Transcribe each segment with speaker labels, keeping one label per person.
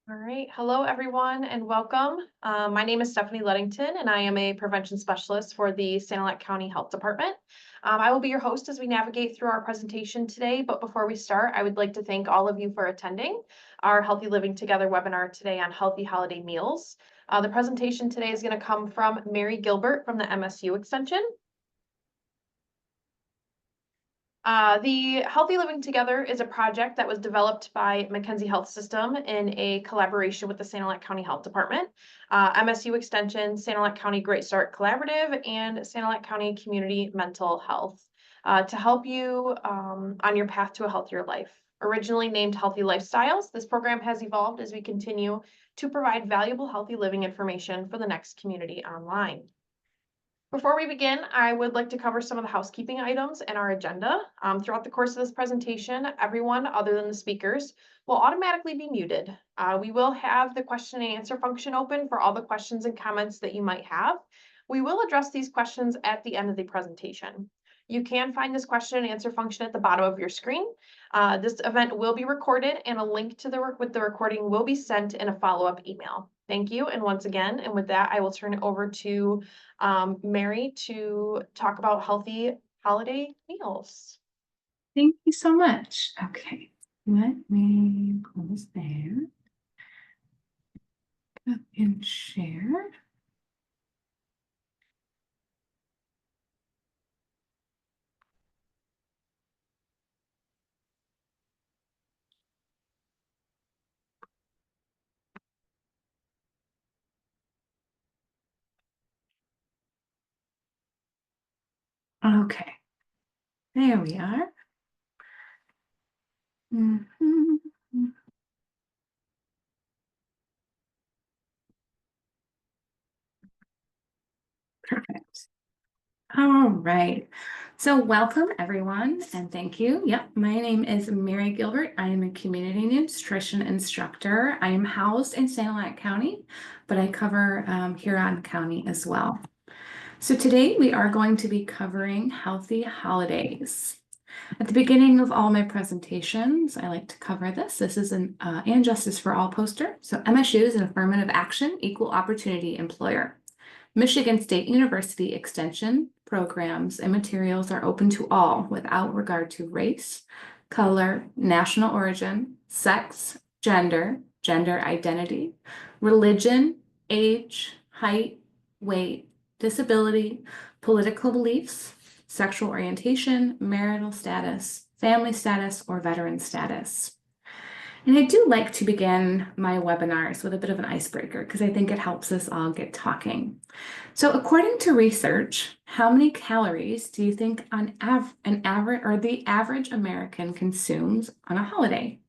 Speaker 1: All right. Hello, everyone, and welcome. My name is Stephanie Ludington, and I am a prevention specialist for the Sanilac County Health Department. I will be your host as we navigate through our presentation today. But before we start, I would like to thank all of you for attending our Healthy Living Together webinar today on healthy holiday meals. The presentation today is going to come from Mary Gilbert from the MSU Extension. The Healthy Living Together is a project that was developed by McKenzie Health System in a collaboration with the Sanilac County Health Department, MSU Extension, Sanilac County Start Collaborative, and Sanilac County Community Mental Health to help you on your path to a healthier life. Originally named Healthy Lifestyles, this program has evolved as we continue to provide valuable healthy living information for the next community online. Before we begin, I would like to cover some of the housekeeping items in our agenda. Throughout the course of this presentation, everyone other than the speakers will automatically be muted. We will have the question and answer function open for all the questions and comments that you might have. We will address these questions at the end of the presentation. You can find this question and answer function at the bottom of your screen. This event will be recorded and a link to the recording will be sent in a follow-up email. Thank you. And once again, and with that, I will turn it over to Mary to talk about healthy holiday meals.
Speaker 2: Thank you so much. Okay, let me close there. Up and share. Okay, there we are. Perfect. All right. So welcome everyone and thank you. Yep, my name is Mary Gilbert. I am a community nutrition instructor. I am housed in Sanilac County, but I cover Huron County as well. So today we are going to be covering healthy holidays. At the beginning of all my presentations, I like to cover this. This is an and Justice for All poster. So MSU is an affirmative action, equal opportunity employer. Michigan State University Extension programs and materials are open to all without regard to race, color, national origin, sex, gender identity, religion, age, height, weight, disability, political beliefs, sexual orientation, marital status, family status, or veteran status. And I do like to begin my webinars with a bit of an icebreaker because I think it helps us all get talking. So according to research, how many calories do you think the average American consumes on a holiday?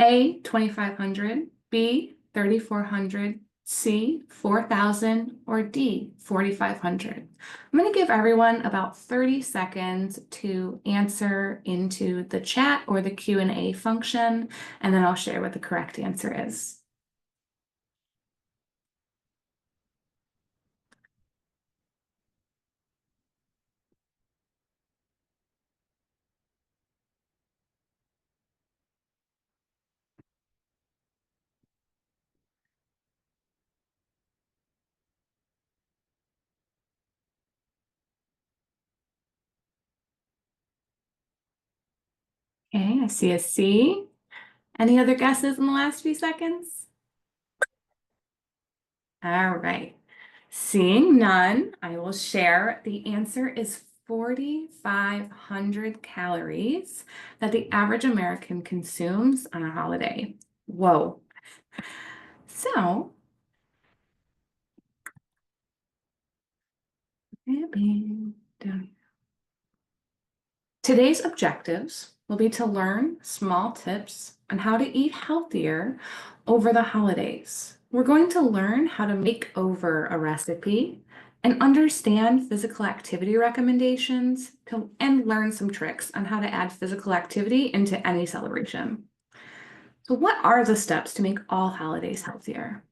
Speaker 2: A, 2,500, B, 3,400, C, 4,000, or D, 4,500. I'm going to give everyone about 30 seconds to answer into the chat or the Q&A function, and then I'll share what the correct answer is. Okay, I see a C. Any other guesses in the last few seconds? All right. Seeing none, I will share. The answer is 4,500 calories that the average American consumes on a holiday. Whoa. So, today's objectives will be to learn small tips on how to eat healthier over the holidays. We're going to learn how to make over a recipe and understand physical activity recommendations and learn some tricks on how to add physical activity into any celebration. So what are the steps to make all holidays healthier?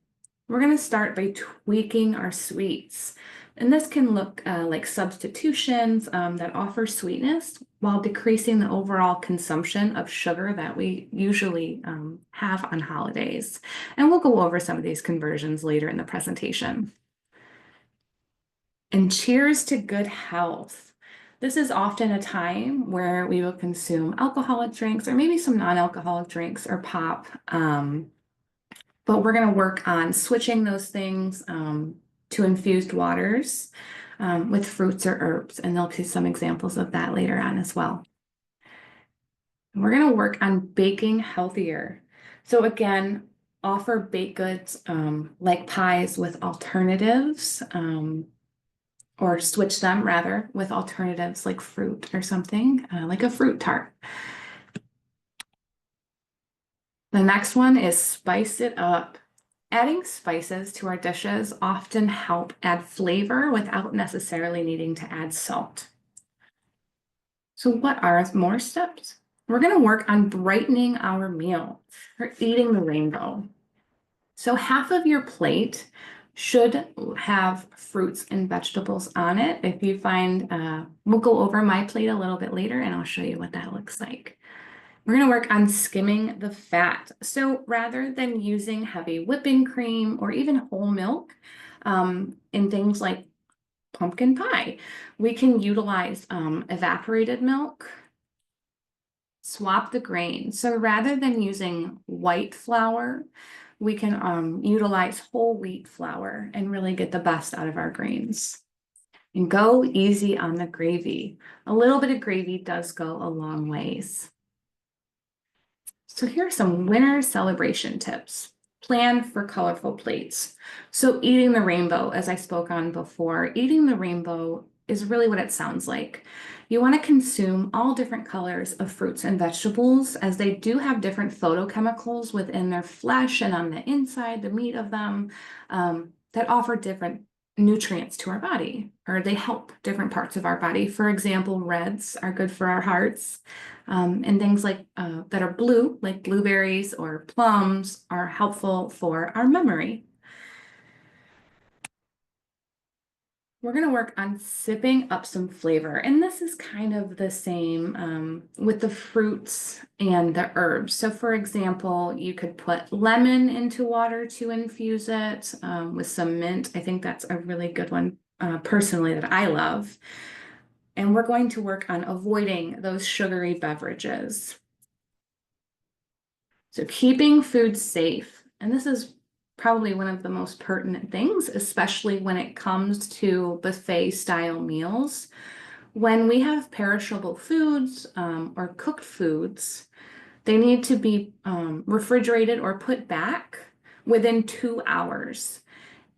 Speaker 2: We're going to start by tweaking our sweets. And this can look like substitutions that offer sweetness while decreasing the overall consumption of sugar that we usually have on holidays. And we'll go over some of these conversions later in the presentation. And cheers to good health. This is often a time where we will consume alcoholic drinks or maybe some non-alcoholic drinks or pop. But we're going to work on switching those things to infused waters with fruits or herbs. And there'll be some examples of that later on as well. And we're going to work on baking healthier. So again, offer baked goods like pies with alternatives, or switch them rather with alternatives like fruit or something, like a fruit tart. The next one is spice it up. Adding spices to our dishes often help add flavor without necessarily needing to add salt. So what are more steps? We're going to work on brightening our meal or eating the rainbow. So half of your plate should have fruits and vegetables on it. If you find, we'll go over my plate a little bit later and I'll show you what that looks like. We're going to work on skimming the fat. So rather than using heavy whipping cream or even whole milk in things like pumpkin pie, we can utilize evaporated milk. Swap the grain. So rather than using white flour, we can utilize whole wheat flour and really get the best out of our grains. And go easy on the gravy. A little bit of gravy does go a long ways. So here are some winter celebration tips. Plan for colorful plates. So eating the rainbow, as I spoke on before, eating the rainbow is really what it sounds like. You want to consume all different colors of fruits and vegetables as they do have different photochemicals within their flesh and on the inside, the meat of them, that offer different nutrients to our body, or they help different parts of our body. For example, reds are good for our hearts, and things like that are blue, like blueberries or plums, are helpful for our memory. We're going to work on sipping up some flavor, and this is kind of the same with the fruits and the herbs. So for example, you could put lemon into water to infuse it with some mint. I think that's a really good one personally that I love. And we're going to work on avoiding those sugary beverages. So keeping food safe, and this is probably one of the most pertinent things, especially when it comes to buffet style meals. When we have perishable foods or cooked foods, they need to be refrigerated or put back within 2 hours.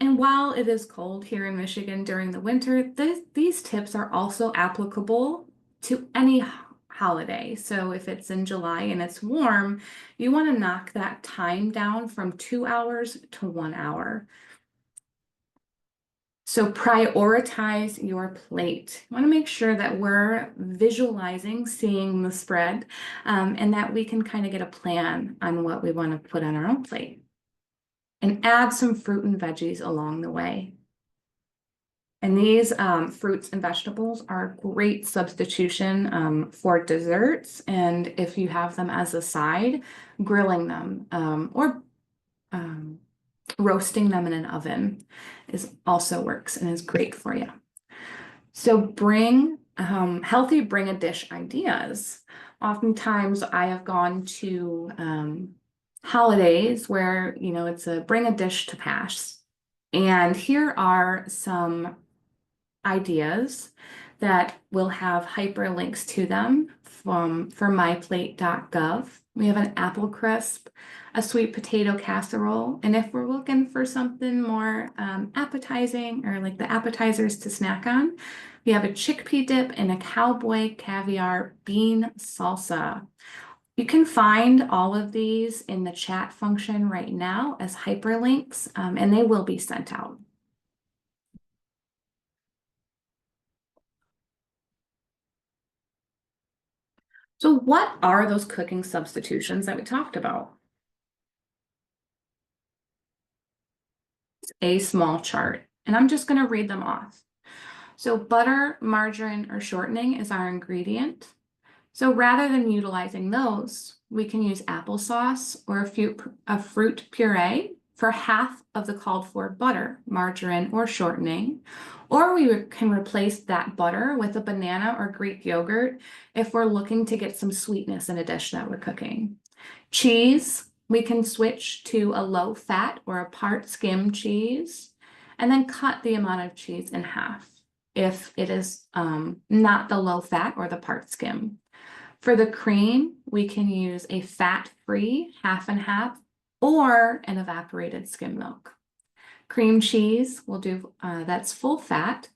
Speaker 2: And while it is cold here in Michigan during the winter, these tips are also applicable to any holiday. So if it's in July and it's warm, you want to knock that time down from 2 hours to 1 hour. So prioritize your plate. You want to make sure that we're visualizing, seeing the spread, and that we can kind of get a plan on what we want to put on our own plate. And add some fruit and veggies along the way. And these fruits and vegetables are a great substitution for desserts. And if you have them as a side, grilling them or roasting them in an oven also works and is great for you. So bring healthy bring a dish ideas. Oftentimes I have gone to holidays where, you know, it's a bring a dish to pass. And here are some ideas that will have hyperlinks to them from myplate.gov. We have an apple crisp, a sweet potato casserole, and if we're looking for something more appetizing or like the appetizers to snack on, we have a chickpea dip and a cowboy caviar bean salsa. You can find all of these in the chat function right now as hyperlinks, and they will be sent out. So what are those cooking substitutions that we talked about? A small chart. And I'm just going to read them off. So butter, margarine, or shortening is our ingredient. So rather than utilizing those, we can use applesauce or a fruit puree for half of the called for butter, margarine, or shortening. Or we can replace that butter with a banana or Greek yogurt if we're looking to get some sweetness in a dish that we're cooking. Cheese, we can switch to a low fat or a part skim cheese, and then cut the amount of cheese in half if it is not the low fat or the part skim. For the cream, we can use a fat-free half and half or an evaporated skim milk. Cream cheese, we'll do that's full fat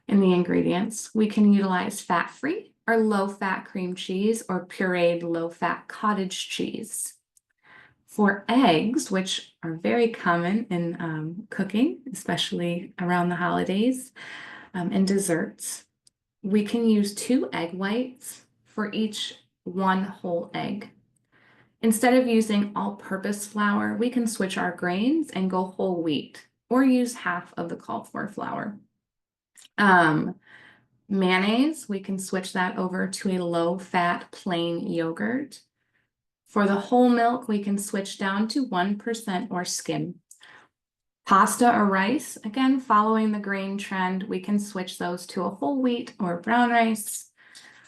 Speaker 2: in the ingredients. We can utilize fat-free or low-fat cream cheese or pureed low-fat cottage cheese. For eggs, which are very common in cooking, especially around the holidays and desserts, we can use 2 egg whites for each 1 whole egg. Instead of using all-purpose flour, we can switch our grains and go whole wheat or use half of the called for flour. Mayonnaise, we can switch that over to a low-fat plain yogurt. For the whole milk, we can switch down to 1% or skim. Pasta or rice, again, following the grain trend, we can switch those to a whole wheat or brown rice.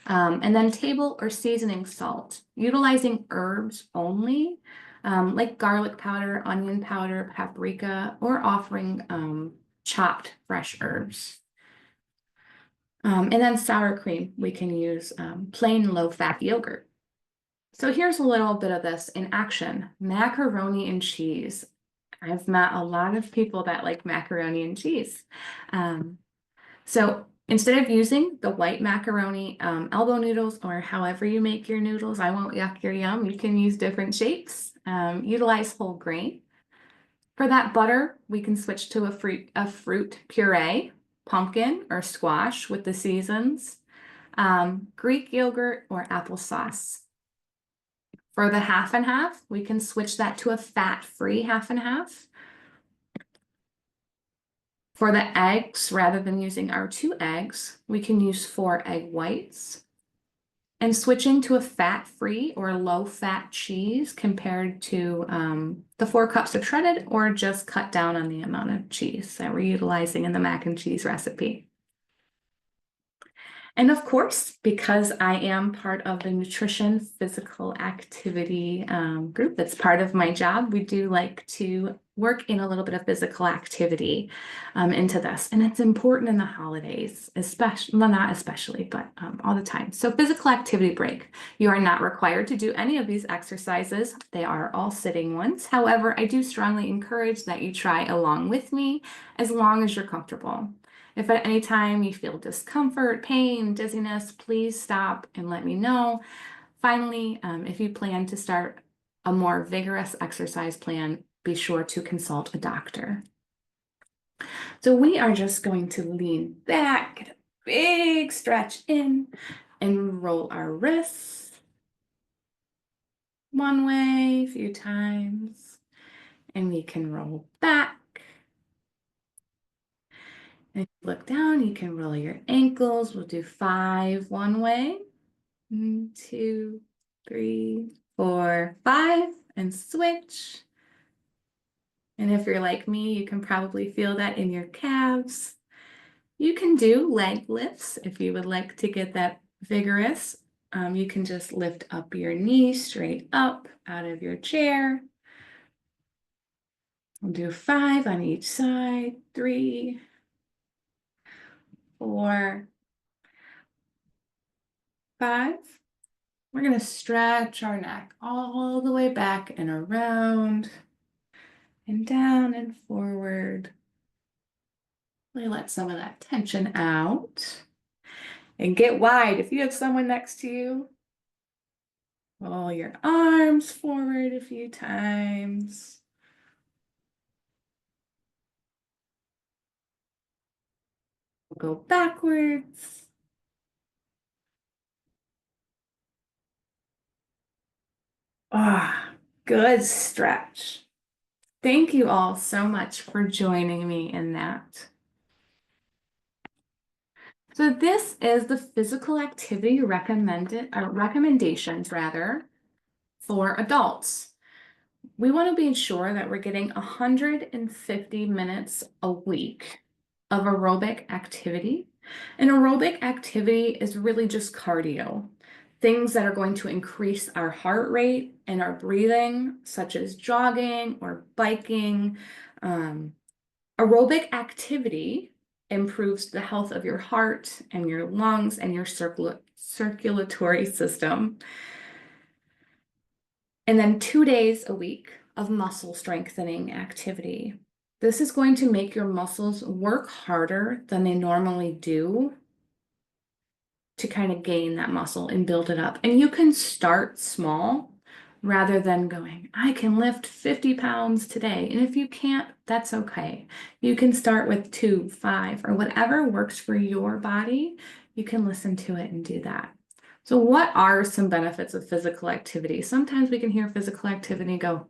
Speaker 2: And then table or seasoning salt, utilizing herbs only, like garlic powder, onion powder, paprika, or offering chopped fresh herbs. And then sour cream, we can use plain low-fat yogurt. So here's a little bit of this in action. Macaroni and cheese. I've met a lot of people that like macaroni and cheese. So instead of using the white macaroni elbow noodles or however you make your noodles, I won't yuck your yum. You can use different shapes. Utilize whole grain. For that butter, we can switch to a fruit puree, pumpkin or squash with the seasons, Greek yogurt or applesauce. For the half and half, we can switch that to a fat-free half and half. For the eggs, rather than using our 2 eggs, we can use 4 egg whites. And switching to a fat-free or low-fat cheese compared to the 4 cups of shredded, or just cut down on the amount of cheese that we're utilizing in the mac and cheese recipe. And of course, because I am part of the nutrition physical activity group that's part of my job, we do like to work in a little bit of physical activity into this. And it's important in the holidays, especially, well, not especially, but all the time. So physical activity break. You are not required to do any of these exercises. They are all sitting ones. However, I do strongly encourage that you try along with me as long as you're comfortable. If at any time you feel discomfort, pain, dizziness, please stop and let me know. Finally, if you plan to start a more vigorous exercise plan, be sure to consult a doctor. So we are just going to lean back, get a big stretch in, and roll our wrists one way a few times, and we can roll back. If you look down, you can roll your ankles. We'll do 5 one way. 1, 2, 3, 4, 5, and switch. And if you're like me, you can probably feel that in your calves. You can do leg lifts if you would like to get that vigorous. You can just lift up your knee straight up out of your chair. We'll do 5 on each side. 3, 4, 5. We're going to stretch our neck all the way back and around and down and forward. Really let some of that tension out. And get wide. If you have someone next to you, roll your arms forward a few times. Go backwards. Ah, good stretch. Thank you all so much for joining me in that. So this is the physical activity recommendations rather for adults. We want to be sure that we're getting 150 minutes a week of aerobic activity. And aerobic activity is really just cardio, things that are going to increase our heart rate and our breathing, such as jogging or biking. Aerobic activity improves the health of your heart and your lungs and your circulatory system. And then 2 days a week of muscle strengthening activity. This is going to make your muscles work harder than they normally do to kind of gain that muscle and build it up. And you can start small rather than going, I can lift 50 pounds today. And if you can't, that's okay. You can start with 2, 5, or whatever works for your body. You can listen to it and do that. So what are some benefits of physical activity? Sometimes we can hear physical activity and go,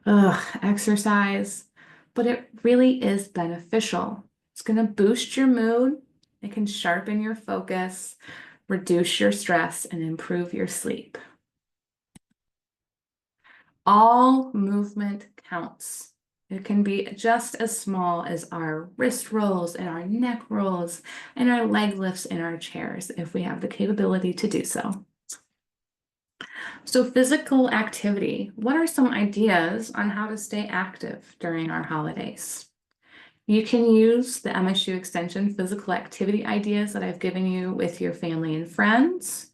Speaker 2: ugh, exercise, but it really is beneficial. It's going to boost your mood. It can sharpen your focus, reduce your stress, and improve your sleep. All movement counts. It can be just as small as our wrist rolls and our neck rolls and our leg lifts in our chairs if we have the capability to do so. So physical activity, what are some ideas on how to stay active during our holidays? You can use the MSU Extension physical activity ideas that I've given you with your family and friends.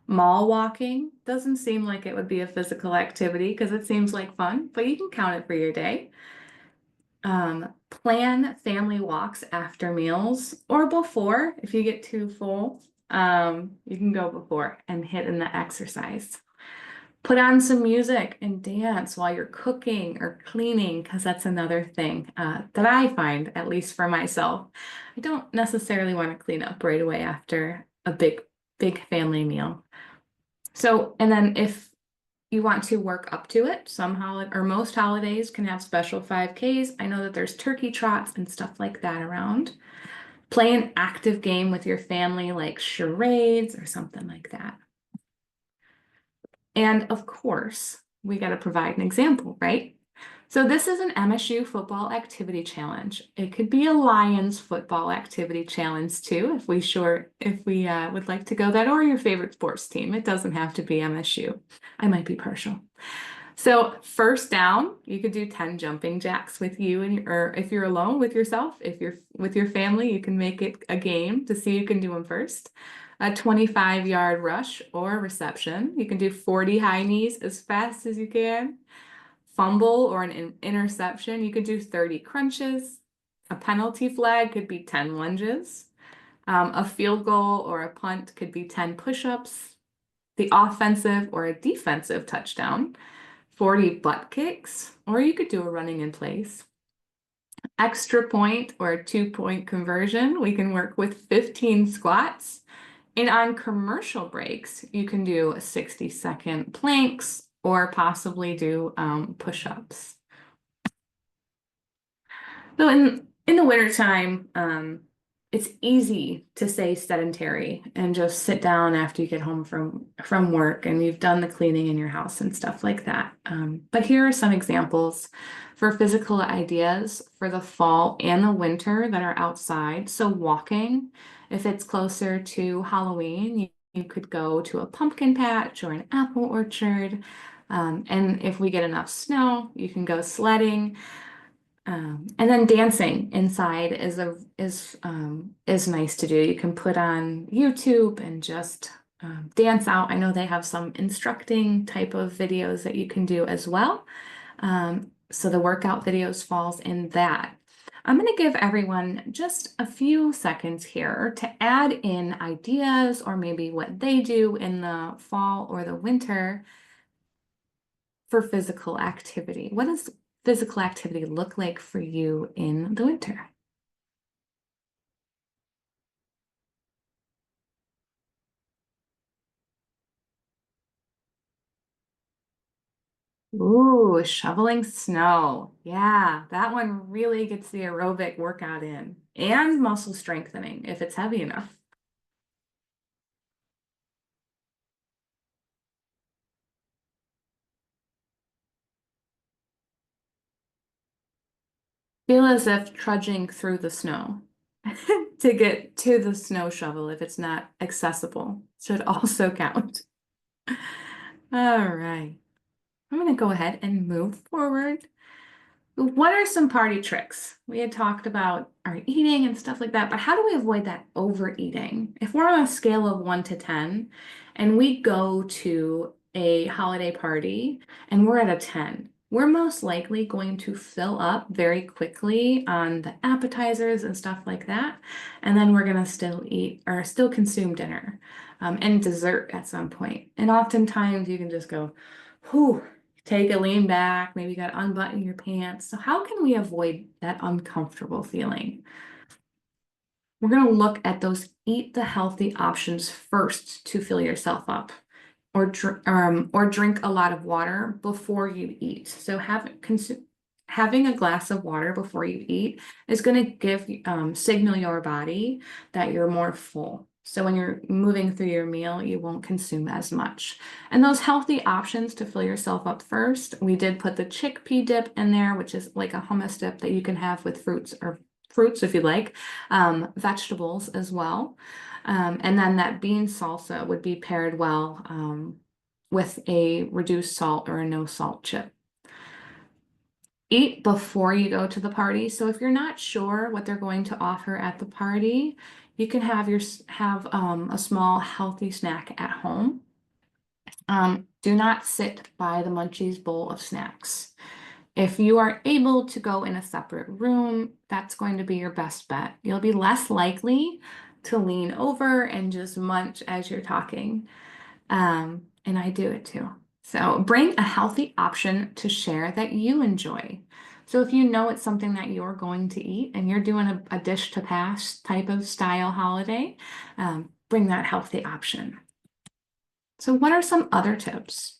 Speaker 2: Mall walking doesn't seem like it would be a physical activity because it seems like fun, but you can count it for your day. Plan family walks after meals or before. If you get too full, you can go before and hit in the exercise. Put on some music and dance while you're cooking or cleaning, because that's another thing that I find, at least for myself. I don't necessarily want to clean up right away after a big family meal. So, and then if you want to work up to it, most holidays can have special 5Ks. I know that there's turkey trots and stuff like that around. Play an active game with your family like charades or something like that. And of course, we got to provide an example, right? So this is an MSU football activity challenge. It could be a Lions football activity challenge too, if we would like to go that, or your favorite sports team. It doesn't have to be MSU. I might be partial. So first down, you could do 10 jumping jacks with you, or if you're alone with yourself, if you're with your family, you can make it a game to see who can do them first. A 25-yard rush or reception. You can do 40 high knees as fast as you can. Fumble or an interception, you could do 30 crunches. A penalty flag could be 10 lunges. A field goal or a punt could be 10 push-ups. The offensive or a defensive touchdown, 40 butt kicks, or you could do a running in place. Extra point or a 2-point conversion, we can work with 15 squats. And on commercial breaks, you can do 60-second planks or possibly do push-ups. So in the wintertime, it's easy to stay sedentary and just sit down after you get home from work and you've done the cleaning in your house and stuff like that. But here are some examples for physical ideas for the fall and the winter that are outside. So walking, if it's closer to Halloween, you could go to a pumpkin patch or an apple orchard. And if we get enough snow, you can go sledding. And then dancing inside is nice to do. You can put on YouTube and just dance out. I know they have some instructing type of videos that you can do as well. So the workout videos falls in that. I'm going to give everyone just a few seconds here to add in ideas or maybe what they do in the fall or the winter for physical activity. What does physical activity look like for you in the winter? Ooh, shoveling snow. Yeah, that one really gets the aerobic workout in and muscle strengthening if it's heavy enough. Feel as if trudging through the snow to get to the snow shovel if it's not accessible should also count. All right. I'm going to go ahead and move forward. What are some party tricks? We had talked about our eating and stuff like that, but how do we avoid that overeating? If we're on a scale of 1 to 10 and we go to a holiday party and we're at a 10, we're most likely going to fill up very quickly on the appetizers and stuff like that. And then we're going to still eat or still consume dinner and dessert at some point. And oftentimes you can just go, whew. Take a lean back, maybe you got to unbutton your pants. So how can we avoid that uncomfortable feeling? We're going to look at those eat the healthy options first to fill yourself up, or drink a lot of water before you eat. So having a glass of water before you eat is going to signal your body that you're more full. So when you're moving through your meal, you won't consume as much. And those healthy options to fill yourself up first, we did put the chickpea dip in there, which is like a hummus dip that you can have with fruits if you like, vegetables as well. And then that bean salsa would be paired well with a reduced salt or a no salt chip. Eat before you go to the party. So if you're not sure what they're going to offer at the party, you can have a small healthy snack at home. Do not sit by the munchies bowl of snacks. If you are able to go in a separate room, that's going to be your best bet. You'll be less likely to lean over and just munch as you're talking. And I do it too. So bring a healthy option to share that you enjoy. So if you know it's something that you're going to eat and you're doing a dish to pass type of style holiday, bring that healthy option. So what are some other tips?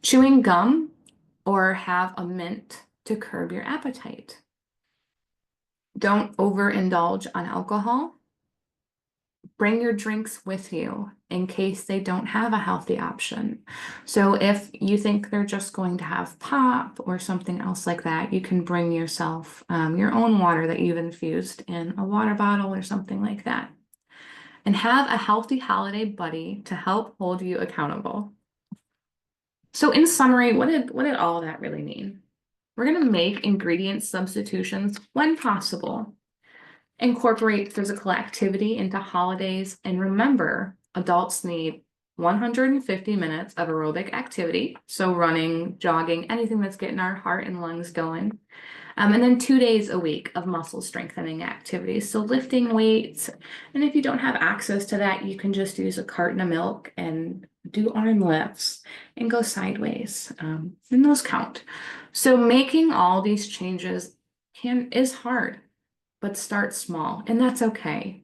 Speaker 2: Chewing gum or have a mint to curb your appetite. Don't overindulge on alcohol. Bring your drinks with you in case they don't have a healthy option. So if you think they're just going to have pop or something else like that, you can bring yourself your own water that you've infused in a water bottle or something like that. And have a healthy holiday buddy to help hold you accountable. So in summary, what did all of that really mean? We're going to make ingredient substitutions when possible. Incorporate physical activity into holidays, and remember, adults need 150 minutes of aerobic activity, so running, jogging, anything that's getting our heart and lungs going. And then 2 days a week of muscle strengthening activities, so lifting weights. And if you don't have access to that, you can just use a carton of milk and do arm lifts and go sideways. And those count. So making all these changes is hard, but start small, and that's okay.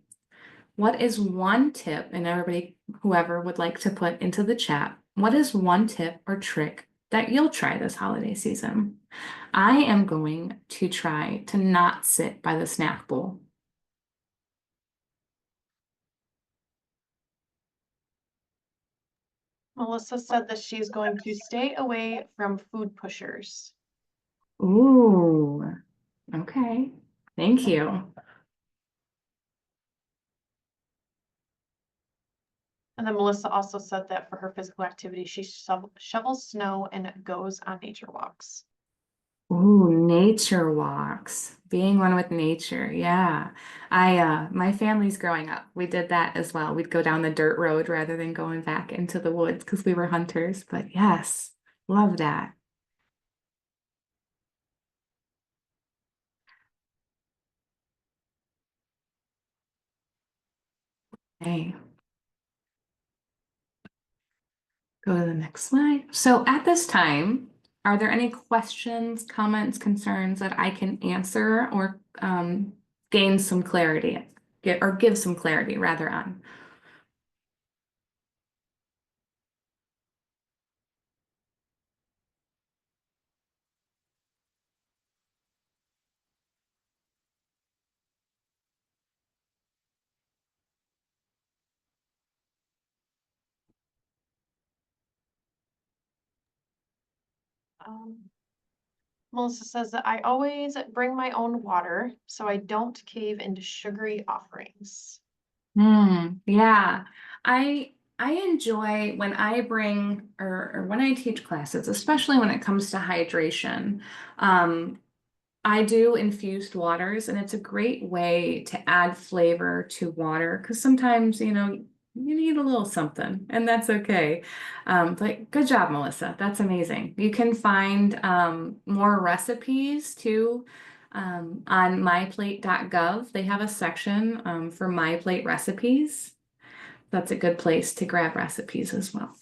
Speaker 2: What is one tip, and everybody, whoever would like to put into the chat, what is one tip or trick that you'll try this holiday season? I am going to try to not sit by the snack bowl.
Speaker 1: Melissa said that she's going to stay away from food pushers.
Speaker 2: Ooh, okay. Thank you.
Speaker 1: And then Melissa also said that for her physical activity, she shovels snow and goes on nature walks.
Speaker 2: Ooh, nature walks. Being one with nature. Yeah. My family's growing up. We did that as well. We'd go down the dirt road rather than going back into the woods because we were hunters. But yes, love that. Hey, go to the next slide. So at this time, are there any questions, comments, concerns that I can answer or gain some clarity, give some clarity rather on?
Speaker 1: Um, Melissa says that I always bring my own water so I don't cave into sugary offerings.
Speaker 2: Yeah. I enjoy when I bring or when I teach classes, especially when it comes to hydration. Um, I do infused waters, and it's a great way to add flavor to water because sometimes, you need a little something, and that's okay. But good job, Melissa. That's amazing. You can find more recipes too on myplate.gov. They have a section for My Plate recipes. That's a good place to grab recipes as well.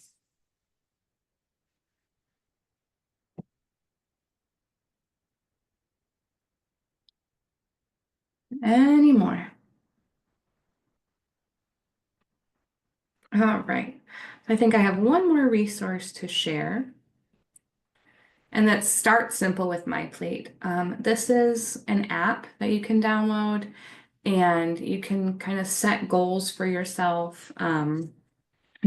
Speaker 2: Any more? All right. I think I have one more resource to share, and that's Start Simple with My Plate. This is an app that you can download, and you can kind of set goals for yourself,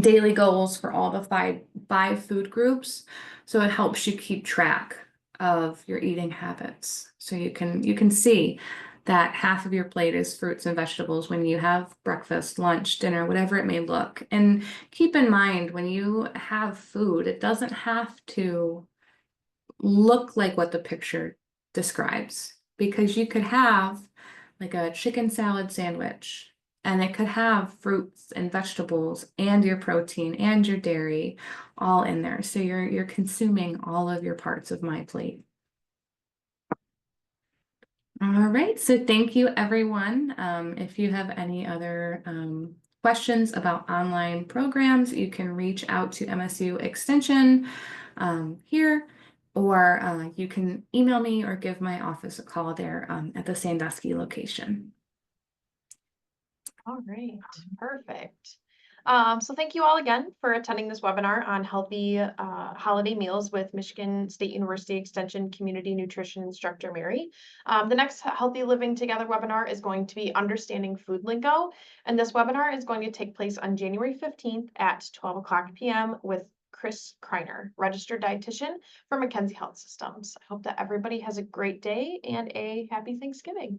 Speaker 2: daily goals for all the five food groups. So it helps you keep track of your eating habits. So you can see that half of your plate is fruits and vegetables when you have breakfast, lunch, dinner, whatever it may look. And keep in mind when you have food, it doesn't have to look like what the picture describes, because you could have like a chicken salad sandwich and it could have fruits and vegetables and your protein and your dairy all in there. So you're consuming all of your parts of My Plate. All right, so thank you, everyone. If you have any other questions about online programs, you can reach out to MSU Extension here, or you can email me or give my office a call there at the Sandusky location.
Speaker 1: All right, perfect. So thank you all again for attending this webinar on healthy holiday meals with Michigan State University Extension Community Nutrition Instructor Mary. The next Healthy Living Together webinar is going to be Understanding Food Lingo, and this webinar is going to take place on January 15th at 12 o'clock p.m. with Chris Kreiner, registered dietitian for McKenzie Health Systems. I hope that everybody has a great day and a happy Thanksgiving.